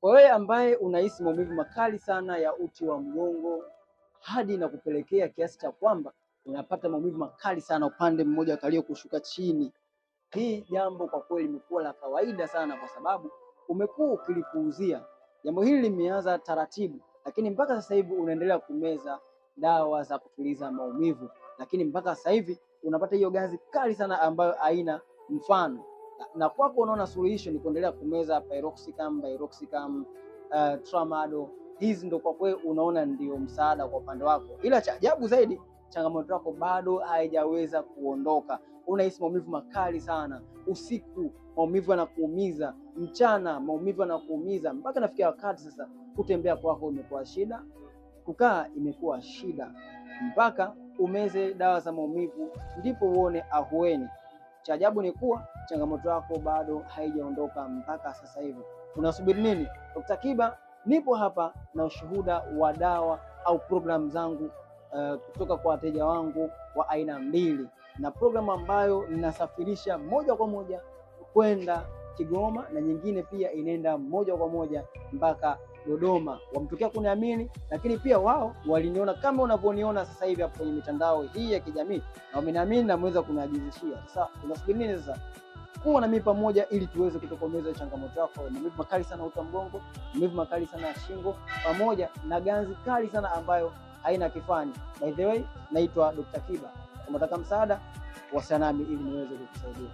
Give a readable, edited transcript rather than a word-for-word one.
Kwa wewe ambaye unahisi maumivu makali sana ya uti wa mgongo hadi na kupelekea kiasi cha kwamba unapata maumivu makali sana upande mmoja wa kalio kushuka chini, hii jambo kwa kweli limekuwa la kawaida sana, kwa sababu umekuwa ukilipuuzia. Jambo hili limeanza taratibu, lakini mpaka sasa hivi unaendelea kumeza dawa za kutuliza maumivu, lakini mpaka sasa hivi unapata hiyo ganzi kali sana ambayo haina mfano. Na kwako unaona suluhisho ni kuendelea kumeza piroxicam, tramadol. Hizi ndo kwa kweli unaona ndio msaada kwa upande wako, ila cha ajabu zaidi, changamoto yako bado haijaweza kuondoka. Unahisi maumivu makali sana usiku, maumivu yanakuumiza mchana, maumivu yanakuumiza mpaka nafikia wakati sasa kutembea kwako imekuwa shida, kukaa imekuwa shida, mpaka umeze dawa za maumivu ndipo uone ahueni. Cha ajabu ni kuwa changamoto yako bado haijaondoka mpaka sasa hivi. Unasubiri nini? Dr. Kiba nipo hapa na ushuhuda wa dawa au programu zangu kutoka kwa wateja wangu wa aina mbili, na programu ambayo ninasafirisha moja kwa moja kwenda Kigoma na nyingine pia inaenda moja kwa moja mpaka Dodoma. Wametokea kuniamini, lakini pia wao waliniona kama unavyoniona sasa hivi hapo kwenye mitandao hii ya kijamii, na wameniamini na mweza kuniajizishia. Sasa unasubiri nini sasa? Kuwa na mimi pamoja ili tuweze kutokomeza changamoto yako, maumivu makali sana uti wa mgongo, maumivu makali sana ya shingo, pamoja na ganzi kali sana ambayo haina kifani. By the way, naitwa Dr. Kiba. Kama unataka msaada, wasiliana nami ili niweze kukusaidia.